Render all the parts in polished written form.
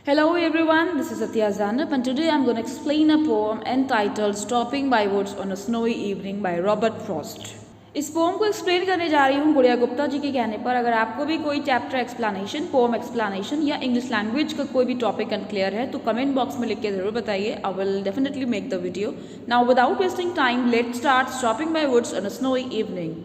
Hello everyone, this is Satya Zanup and today I'm going to explain a poem entitled Stopping by Woods on a Snowy Evening by Robert Frost. इस poem को explain करने जा रही हूँ गुड़िया गुप्ता जी के कहने पर। अगर आपको भी कोई चैप्टर एक्सप्लेनेशन, पोम एक्सप्लेनेशन या इंग्लिश लैंग्वेज का कोई भी टॉपिक अनक्लियर है तो कमेंट बॉक्स में लिख के जरूर बताइए। I will definitely make the video. Now without wasting time let's start stopping by woods on a snowy evening.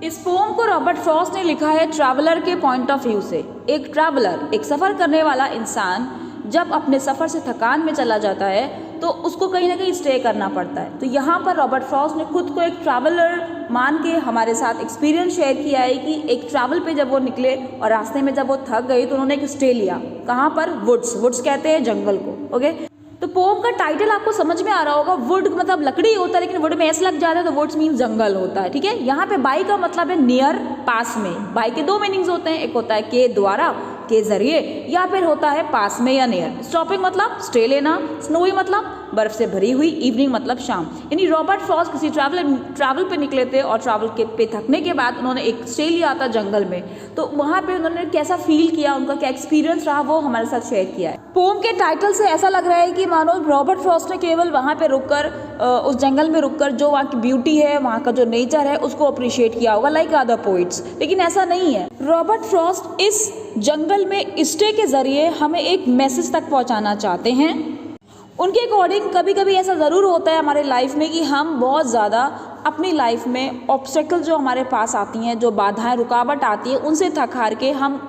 इस पोम को रॉबर्ट फ्रॉस्ट ने लिखा है ट्रैवलर के पॉइंट ऑफ व्यू से। एक ट्रैवलर, एक सफ़र करने वाला इंसान जब अपने सफ़र से थकान में चला जाता है तो उसको कहीं ना कहीं स्टे करना पड़ता है। तो यहाँ पर रॉबर्ट फ्रॉस्ट ने खुद को एक ट्रैवलर मान के हमारे साथ एक्सपीरियंस शेयर किया है कि एक ट्रैवल पे जब वो निकले और रास्ते में जब वो थक गए तो उन्होंने एक स्टे लिया। कहाँ पर? वुड्स कहते हैं जंगल को। ओके, तो पोम का टाइटल आपको समझ में आ रहा होगा। वुड मतलब लकड़ी होता है, लेकिन वुड में ऐसे लग जाता है तो वुड्स मीन जंगल होता है। ठीक है, यहाँ पे बाई का मतलब है नियर, पास में। बाई के दो मीनिंग्स होते हैं, एक होता है के द्वारा, के जरिए, या फिर होता है पास में या नियर। स्टॉपिंग मतलब स्टे लेना, स्नोई मतलब बर्फ से भरी हुई, इवनिंग मतलब शाम। यानी रॉबर्ट फ्रॉस्ट किसी ट्रैवल पे निकले थे और ट्रैवल के पे थकने के बाद उन्होंने एक स्टे लिया था जंगल में। तो वहाँ पे उन्होंने कैसा फील किया, उनका क्या एक्सपीरियंस रहा, वो हमारे साथ शेयर किया है। पोम के टाइटल से ऐसा लग रहा है कि मानो रॉबर्ट फ्रॉस्ट ने केवल वहाँ पे रुककर, उस जंगल में रुककर जो वहाँ की ब्यूटी है, वहाँ का जो नेचर है, उसको अप्रिशिएट किया होगा लाइक अदर पोइट्स। लेकिन ऐसा नहीं है। रॉबर्ट फ्रॉस्ट इस जंगल में स्टे के जरिए हमें एक मैसेज तक पहुँचाना चाहते हैं। उनके अकॉर्डिंग कभी कभी ऐसा ज़रूर होता है हमारे लाइफ में कि हम बहुत ज़्यादा अपनी लाइफ में ऑब्स्टेकल जो हमारे पास आती हैं, जो बाधाएं, रुकावट आती है, उनसे थक हार के हम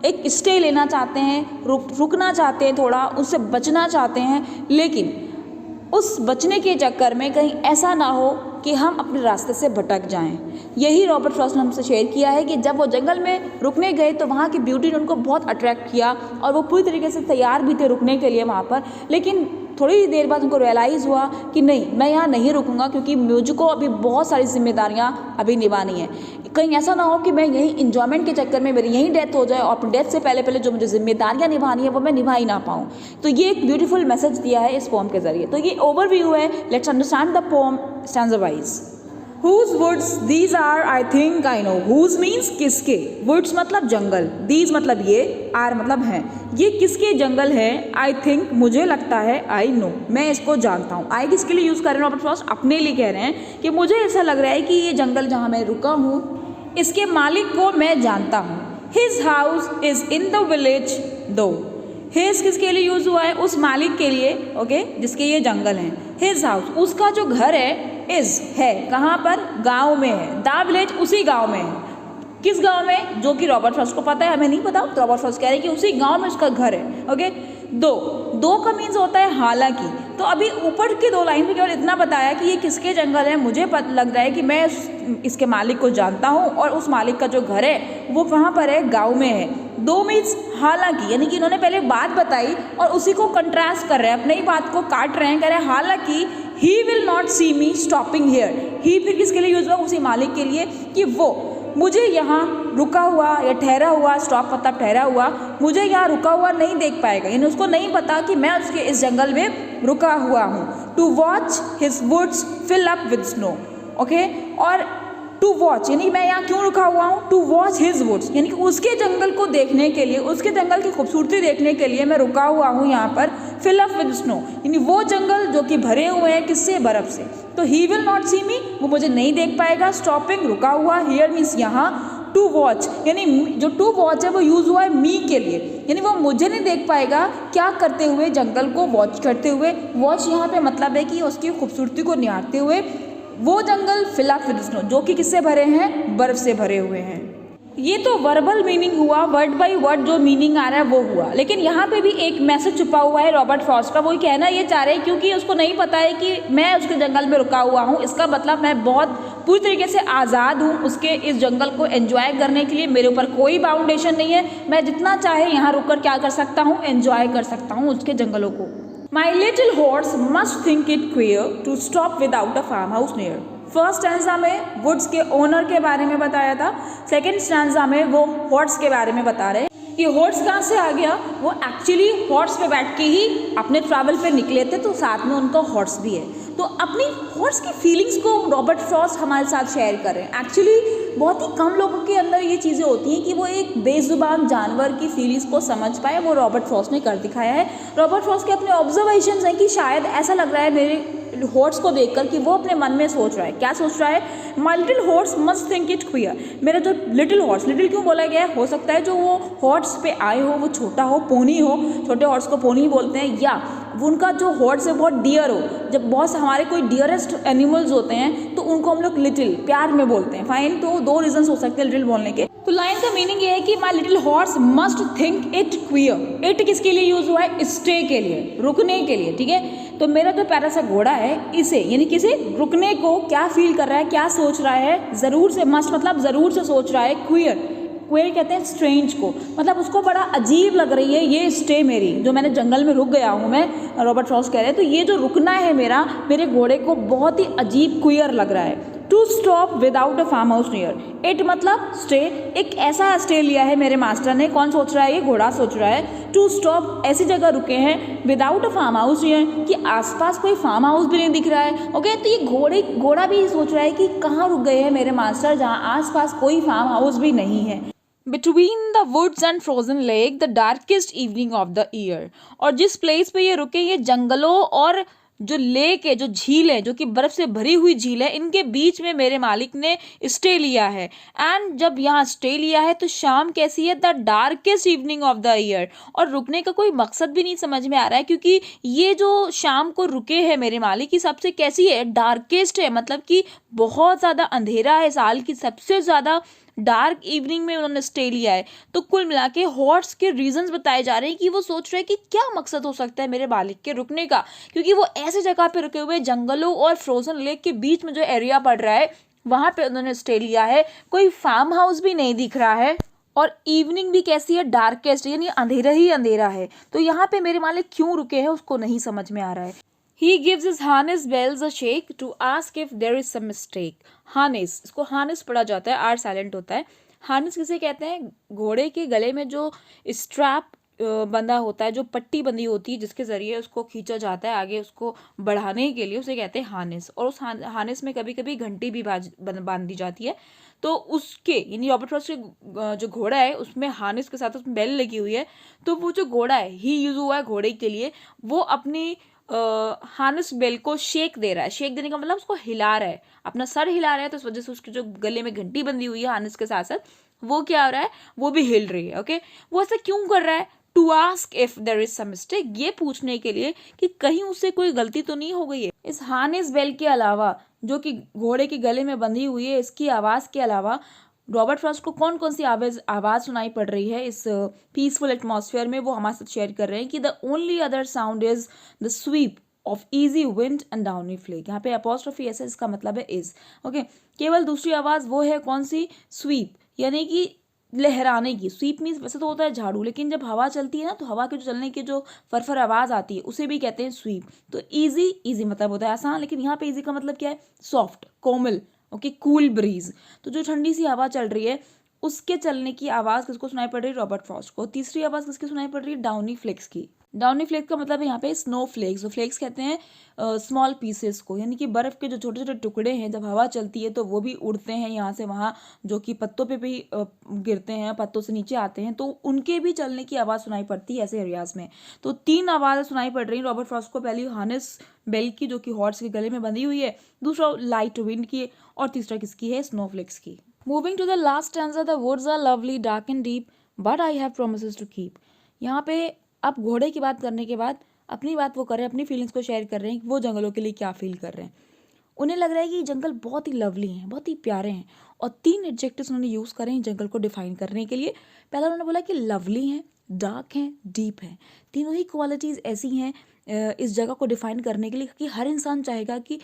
एक स्टे लेना चाहते हैं, रुकना चाहते हैं, थोड़ा उससे बचना चाहते हैं। लेकिन उस बचने के चक्कर में कहीं ऐसा ना हो कि हम अपने रास्ते से भटक जाएं। यही रॉबर्ट फ्रॉस्ट ने हमसे शेयर किया है कि जब वो जंगल में रुकने गए तो वहाँ की ब्यूटी ने उनको बहुत अट्रैक्ट किया और वो पूरी तरीके से तैयार भी थे रुकने के लिए वहाँ पर। लेकिन थोड़ी देर बाद उनको रियलाइज़ हुआ कि नहीं, मैं यहाँ नहीं रुकूंगा क्योंकि मुझको अभी बहुत सारी जिम्मेदारियाँ अभी निभानी है। कहीं ऐसा ना हो कि मैं यहीं इंजॉयमेंट के चक्कर में मेरी यहीं डेथ हो जाए और अपनी डेथ से पहले जो मुझे जिम्मेदारियाँ निभानी है वो मैं निभा ही ना पाऊँ। तो ये एक ब्यूटीफुल मैसेज दिया है इस पोम के जरिए। तो ये ओवरव्यू है। Let's understand the pome stanza wise. Whose woods these are? I think I know. Whose means किसके। Woods मतलब जंगल, these मतलब ये, are मतलब हैं। ये किसके जंगल है? I think मुझे लगता है, I know मैं इसको जानता हूँ। I किसके लिए यूज़ कर रहे हैं रॉबर्ट फ्रॉस्ट? अपने लिए कह रहे हैं कि मुझे ऐसा लग रहा है कि ये जंगल जहाँ मैं रुका हूँ इसके मालिक को मैं जानता हूँ। His house is in the village though. His किसके लिए यूज़ हुआ है? उस मालिक के लिए, ओके, जिसके ये जंगल हैं। His house उसका जो घर है, इज है कहाँ पर? गांव में है। द विलेज उसी गांव में है। किस गांव में? जो कि रॉबर्ट फ्रॉस्ट को पता है, हमें नहीं पता। तो रॉबर्ट फ्रॉस्ट कह रहे हैं कि उसी गांव में उसका घर है। ओके, दो का मीन्स होता है हालांकि। तो अभी ऊपर की दो लाइन में केवल इतना बताया कि ये किसके जंगल है। मुझे लग रहा है कि मैं इसके मालिक को जानता हूँ और उस मालिक का जो घर है वो कहाँ पर है? गाँव में है। दो मीन्स हालांकि, यानी कि इन्होंने पहले बात बताई और उसी को कंट्रास्ट कर रहे हैं, अपनी बात को काट रहे हैं। कह रहे हैं हालांकि he will not see me stopping here. ही फिर किसके लिए यूज हुआ? उसी मालिक के लिए कि वो मुझे यहाँ रुका हुआ या ठहरा हुआ, स्टॉप मतलब ठहरा हुआ, मुझे यहाँ रुका हुआ नहीं देख पाएगा। यानी उसको नहीं पता कि मैं उसके इस जंगल में रुका हुआ हूँ। To watch his woods fill up with snow. Okay, और टू वॉच यानी मैं यहाँ क्यों रुका हुआ हूँ? टू वॉच हिज वुड्स यानी कि उसके जंगल को देखने के लिए, उसके जंगल की खूबसूरती देखने के लिए मैं रुका हुआ हूँ यहाँ पर। फिल अप विद स्नो यानी वो जंगल जो कि भरे हुए हैं किससे? बर्फ से। तो ही विल नॉट सी मी वो मुझे नहीं देख पाएगा। स्टॉपिंग रुका हुआ, हियर मीन्स यहाँ। टू वॉच यानी जो टू वॉच है वो यूज़ हुआ है मी के लिए, यानी वो मुझे नहीं देख पाएगा क्या करते हुए? जंगल को वॉच करते हुए। वॉच यहाँ पे मतलब है कि उसकी खूबसूरती को निहारते हुए। वो जंगल फिल अप विद स्नो जो कि किससे भरे हैं? बर्फ से भरे हुए हैं। ये तो वर्बल मीनिंग हुआ, वर्ड बाय वर्ड जो मीनिंग आ रहा है वो हुआ। लेकिन यहाँ पे भी एक मैसेज छुपा हुआ है रॉबर्ट फ्रॉस्ट का। वो कहना ये चाह रहे हैं क्योंकि उसको नहीं पता है कि मैं उसके जंगल में रुका हुआ हूँ, इसका मतलब मैं बहुत पूरी तरीके से आज़ाद हूँ उसके इस जंगल को एंजॉय करने के लिए। मेरे ऊपर कोई बाउंडेशन नहीं है, मैं जितना चाहे यहाँ रुक कर क्या कर सकता हूँ? एंजॉय कर सकता हूँ उसके जंगलों को। My little horse must think it queer to stop without a farm house near. First stanza में वुड्स के ओनर के बारे में बताया था, सेकेंड स्टैंजा में वो हॉर्स के बारे में बता रहे हैं। ये हॉर्स कहाँ से आ गया? वो एक्चुअली हॉर्स पे बैठ के ही अपने ट्रैवल पे निकले थे, तो साथ में उनका हॉर्स भी है। तो अपनी हॉर्स की फीलिंग्स को रॉबर्ट फ्रॉस्ट हमारे साथ शेयर कर रहे हैं। एक्चुअली बहुत ही कम लोगों के अंदर ये चीज़ें होती हैं कि वो एक बेजुबान जानवर की फीलिंग्स को समझ पाए, वो रॉबर्ट फ्रॉस्ट ने कर दिखाया है। रॉबर्ट फ्रॉस्ट के अपने ऑब्जर्वेशंस हैं कि शायद ऐसा लग रहा है मेरे हॉर्स को देखकर कि वो अपने मन में सोच रहा है, क्या सोच रहा है, माई little horse must think it queer. मेरा जो लिटिल हॉर्स, लिटिल क्यों बोला गया है, हो सकता है जो वो हॉर्स पे आए हो वो छोटा हो, पोनी हो, छोटे हॉर्स को पोनी बोलते हैं, या वो उनका जो हॉर्स है बहुत डियर हो। जब बहुत हमारे कोई डियरेस्ट एनिमल्स होते हैं तो उनको हम लोग लिटिल प्यार में बोलते हैं, फाइन। तो दो रीजंस हो सकते हैं लिटिल बोलने के। तो लाइन का मीनिंग ये है कि माई little horse must think it queer. It किसके लिए यूज हुआ है, स्टे के लिए, रुकने के लिए, ठीक है। तो मेरा जो प्यारा सा घोड़ा है इसे, यानी किसे, रुकने को क्या फील कर रहा है, क्या सोच रहा है, जरूर से, मस्ट मतलब जरूर से सोच रहा है, क्वियर, क्वेर कहते हैं स्ट्रेंज को, मतलब उसको बड़ा अजीब लग रही है ये स्टे मेरी, जो मैंने जंगल में रुक गया हूँ मैं, रॉबर्ट फ्रॉस्ट कह रहे हैं। तो ये जो रुकना है मेरा, मेरे घोड़े को बहुत ही अजीब क्वियर लग रहा है। To stop without a farm house near, it मतलब स्टे, एक ऐसा स्टे लिया है मेरे मास्टर ने। कौन सोच रहा है, ये घोड़ा सोच रहा है। टू स्टॉप, ऐसी जगह रुके हैं, without a farm house near, कि आसपास कोई फार्म हाउस भी नहीं दिख रहा है। ओके, तो ये घोड़ा भी सोच रहा है कि कहाँ रुक गए हैं मेरे मास्टर, जहाँ आसपास कोई फार्म हाउस भी नहीं है। Between the woods and frozen lake, the darkest evening of the year, और जिस प्लेस पे ये रुके, ये जंगलों और जो लेक है, जो झील है, जो कि बर्फ से भरी हुई झील है, इनके बीच में मेरे मालिक ने स्टे लिया है। एंड जब यहाँ स्टे लिया है तो शाम कैसी है, the darkest evening of the year, और रुकने का कोई मकसद भी नहीं समझ में आ रहा है, क्योंकि ये जो शाम को रुके हैं मेरे मालिक की, सबसे कैसी है, डार्केस्ट है, मतलब कि बहुत ज़्यादा अंधेरा है, साल की सबसे ज़्यादा डार्क इवनिंग में उन्होंने स्टे लिया है। तो कुल मिला के हॉर्स के रीजंस बताए जा रहे हैं कि वो सोच रहे हैं कि क्या मकसद हो सकता है मेरे मालिक के रुकने का, क्योंकि वो ऐसे जगह पे रुके हुए, जंगलों और फ्रोजन लेक के बीच में जो एरिया पड़ रहा है वहां पे उन्होंने स्टे लिया है। कोई फार्म हाउस भी नहीं दिख रहा है, और इवनिंग भी कैसी है, डार्केस्ट, यानी अंधेरा ही अंधेरा है। तो यहाँ पे मेरे मालिक क्यों रुके हैं उसको नहीं समझ में आ रहा है। He gives his harness bells a shake to ask if there is some mistake. harness, इसको harness पढ़ा जाता है, आर साइलेंट होता है। harness किसे कहते हैं, घोड़े के गले में जो स्ट्रैप बंधा होता है, जो पट्टी बंधी होती है जिसके जरिए उसको खींचा जाता है आगे, उसको बढ़ाने के लिए, उसे कहते हैं हार्नेस। और उस हार्नेस में कभी कभी घंटी भी बांधी जाती है। तो उसके, यानी रॉबर्ट फ्रॉस्ट के जो घोड़ा है उसमें हार्नेस के साथ उसमें बेल लगी हुई है। तो वो जो घोड़ा है, ही यूज हुआ है घोड़े के लिए, वो अपनी हार्नेस बेल को शेक दे रहा है। शेक देने का मतलब उसको हिला रहा है, अपना सर हिला रहा है, तो इस वजह से उसकी जो गले में घंटी बंधी हुई है हार्नेस के साथ साथ, वो क्या हो रहा है, वो भी हिल रही है। ओके, वो ऐसा क्यों कर रहा है, to ask if there is some mistake, ये पूछने के लिए कि कहीं उससे कोई गलती तो नहीं हो गई है। इस हार्नेस बेल के अलावा, जो कि घोड़े के गले में बंधी हुई है, इसकी आवाज़ के अलावा रॉबर्ट फ्रॉस्ट को कौन कौन सी आवाज़ सुनाई पड़ रही है इस पीसफुल एटमॉस्फेयर में, वो हमारे साथ शेयर कर रहे हैं कि the only other sound is the sweep of easy wind and downy flake. यहाँ पे अपॉस्ट्रोफी ऐसे, इसका मतलब है इज। ओके, केवल दूसरी आवाज़ वो है कौन सी, स्वीप, यानी कि लहराने की। स्वीप मीन्स वैसे तो होता है झाड़ू, लेकिन जब हवा चलती है ना, तो हवा के जो चलने की जो फरफर आवाज़ आती है उसे भी कहते हैं स्वीप। तो ईजी, ईजी मतलब होता है आसान, लेकिन यहाँ पे ईजी का मतलब क्या है, सॉफ्ट, कोमल। ओके, कूल ब्रीज, तो जो ठंडी सी हवा चल रही है उसके चलने की आवाज़ किसको सुनाई पड़ रही है, रॉबर्ट फ्रॉस्ट को। तीसरी आवाज़ किसकी सुनाई पड़ रही है, डाउनी फ्लेक्स की। डाउनी फ्लेक्स का मतलब है यहाँ पे स्नो फ्लेक्स। जो फ्लेक्स कहते हैं स्मॉल पीसेस को, यानी कि बर्फ़ के जो छोटे छोटे टुकड़े हैं, जब हवा चलती है तो वो भी उड़ते हैं यहाँ से वहाँ, जो कि पत्तों पे भी गिरते हैं, पत्तों से नीचे आते हैं, तो उनके भी चलने की आवाज़ सुनाई पड़ती है ऐसे एरियाज में। तो तीन आवाज़ें सुनाई पड़ रही हैं रॉबर्ट फ्रॉस्ट को। पहली हार्नेस बेल की, जो कि हॉर्स के गले में बंधी हुई है, दूसरा लाइट विंड की, और तीसरा किसकी है, स्नोफ्लेक्स की। Moving to the last stanza, the woods are lovely dark and deep but I have promises to keep. यहाँ पे अब घोड़े की बात करने के बाद अपनी बात वो कर रहे हैं, अपनी फीलिंग्स को शेयर कर रहे हैं कि वो जंगलों के लिए क्या फील कर रहे हैं। उन्हें लग रहा है कि जंगल बहुत ही लवली हैं, बहुत ही प्यारे हैं, और तीन एडजेक्टिव्स उन्होंने यूज़ करे हैं जंगल को डिफाइन करने के लिए। पहला उन्होंने बोला कि लवली हैं, डार्क हैं, डीप हैं। तीनों ही क्वालिटीज़ ऐसी हैं इस जगह को डिफाइन करने के लिए कि हर इंसान चाहेगा कि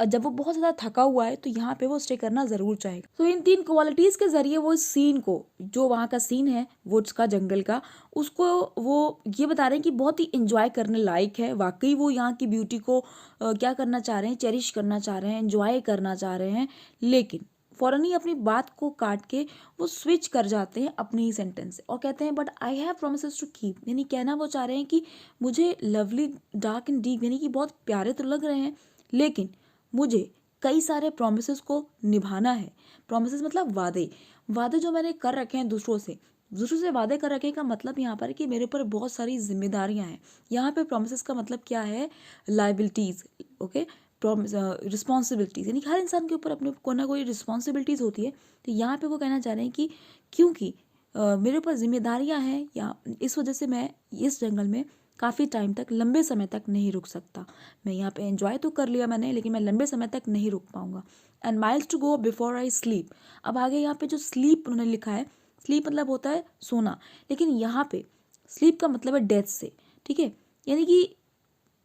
जब वो बहुत ज़्यादा थका हुआ है तो यहाँ पे वो स्टे करना ज़रूर चाहेगा। तो इन तीन क्वालिटीज़ के ज़रिए वो इस सीन को, जो वहाँ का सीन है वुड्स का, जंगल का, उसको वो ये बता रहे हैं कि बहुत ही इंजॉय करने लायक है। वाकई वो यहाँ की ब्यूटी को क्या करना चाह रहे हैं, चेरिश करना चाह रहे हैं, इंजॉय करना चाह रहे हैं। लेकिन फ़ौरन ही अपनी बात को काट के वो स्विच कर जाते हैं अपनी ही सेंटेंस से और कहते हैं but I have promises to keep. यानी कहना वो चाह रहे हैं कि मुझे लवली डार्क एंड डीप, यानी कि बहुत प्यारे तो लग रहे हैं, लेकिन मुझे कई सारे प्रोमिसेस को निभाना है। प्रोमिसेस मतलब वादे, वादे जो मैंने कर रखे हैं दूसरों से वादे कर रखे का मतलब यहाँ पर कि मेरे ऊपर बहुत सारी जिम्मेदारियाँ हैं। यहाँ पे प्रोमिसेस का मतलब क्या है, लाइबिलिटीज़, ओके, रिस्पॉन्सिबिलिटीज़, यानी कि हर इंसान के ऊपर अपने को ना कोई रिस्पॉन्सिबिलिटीज़ होती है। तो यहाँ पे वो कहना चाह रहे हैं कि क्योंकि मेरे ऊपर जिम्मेदारियाँ हैं, या इस वजह से मैं इस जंगल में काफ़ी टाइम तक, लंबे समय तक नहीं रुक सकता। मैं यहाँ पे एंजॉय तो कर लिया मैंने, लेकिन मैं लंबे समय तक नहीं रुक पाऊंगा। And miles to go before I sleep. अब आगे यहाँ पे जो स्लीप उन्होंने लिखा है, स्लीप मतलब होता है सोना, लेकिन यहाँ पे स्लीप का मतलब है डेथ से, ठीक है, यानी कि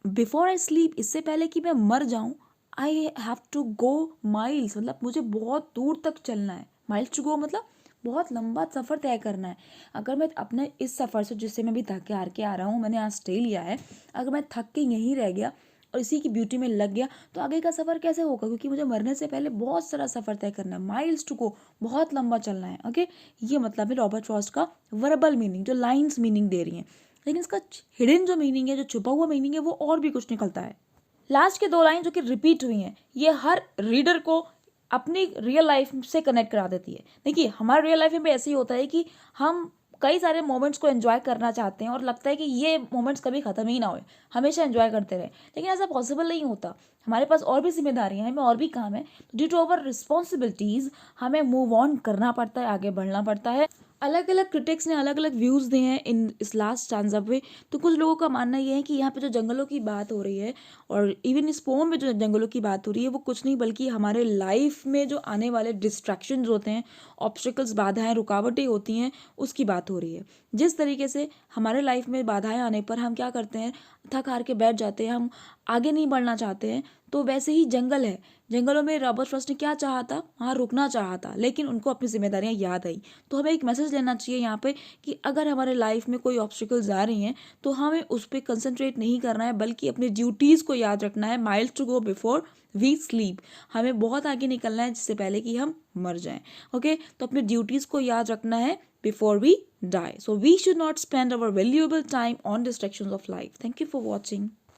बिफोर आई स्लीप, इससे पहले कि मैं मर जाऊँ, I have to go miles, मतलब मुझे बहुत दूर तक चलना है। माइल्स टू गो मतलब बहुत लंबा सफ़र तय करना है। अगर मैं अपने इस सफ़र से, जिससे मैं भी थक के हार के आ रहा हूँ, मैंने आज स्टे लिया है, अगर मैं थक के यहीं रह गया और इसी की ब्यूटी में लग गया, तो आगे का सफ़र कैसे होगा, क्योंकि मुझे मरने से पहले बहुत सारा सफ़र तय करना है। माइल्स टू गो, बहुत लंबा चलना है, ओके। ये मतलब है रॉबर्ट फ्रॉस्ट का वर्बल मीनिंग, जो लाइन्स मीनिंग दे रही हैं, लेकिन इसका हिडन जो मीनिंग है, जो छुपा हुआ मीनिंग है, वो और भी कुछ निकलता है। लास्ट के 2 लाइन जो कि रिपीट हुई हैं, ये हर रीडर को अपनी रियल लाइफ से कनेक्ट करा देती है। देखिए, हमारे रियल लाइफ में भी ऐसे ही होता है कि हम कई सारे मोमेंट्स को एंजॉय करना चाहते हैं और लगता है कि ये मोमेंट्स कभी ख़त्म ही ना होए, हमेशा एंजॉय करते रहे, लेकिन ऐसा पॉसिबल नहीं होता। हमारे पास और भी जिम्मेदारियां हैं, हमें और भी काम है। ड्यू टू अवर रिस्पॉन्सिबिलिटीज़ हमें मूव ऑन करना पड़ता है, आगे बढ़ना पड़ता है। अलग अलग क्रिटिक्स ने अलग अलग व्यूज़ दिए हैं इन इस लास्ट स्टैंजा पे। तो कुछ लोगों का मानना ये है कि यहाँ पे जो जंगलों की बात हो रही है, और इवन इस पोम में जो जंगलों की बात हो रही है, वो कुछ नहीं बल्कि हमारे लाइफ में जो आने वाले डिस्ट्रैक्शंस होते हैं, ऑब्स्टिकल्स, बाधाएं, रुकावटें होती हैं, उसकी बात हो रही है। जिस तरीके से हमारे लाइफ में बाधाएं आने पर हम क्या करते हैं, थक हार के बैठ जाते हैं, हम आगे नहीं बढ़ना चाहते हैं, तो वैसे ही जंगल है। जंगलों में रॉबर्ट फ्रॉस्ट ने क्या चाहा था, वहाँ रुकना चाहा था, लेकिन उनको अपनी जिम्मेदारियां याद आई। तो हमें एक मैसेज लेना चाहिए यहाँ पे कि अगर हमारे लाइफ में कोई ऑब्स्टिकल्स आ रही हैं, तो हमें उस पर कंसंट्रेट नहीं करना है, बल्कि अपनी ड्यूटीज़ को याद रखना है। Miles to go before we sleep, हमें बहुत आगे निकलना है जिससे पहले कि हम मर जाएं, ओके। तो अपनी ड्यूटीज़ को याद रखना है before we die. So we should not spend our valuable time on distractions of life. Thank you for watching.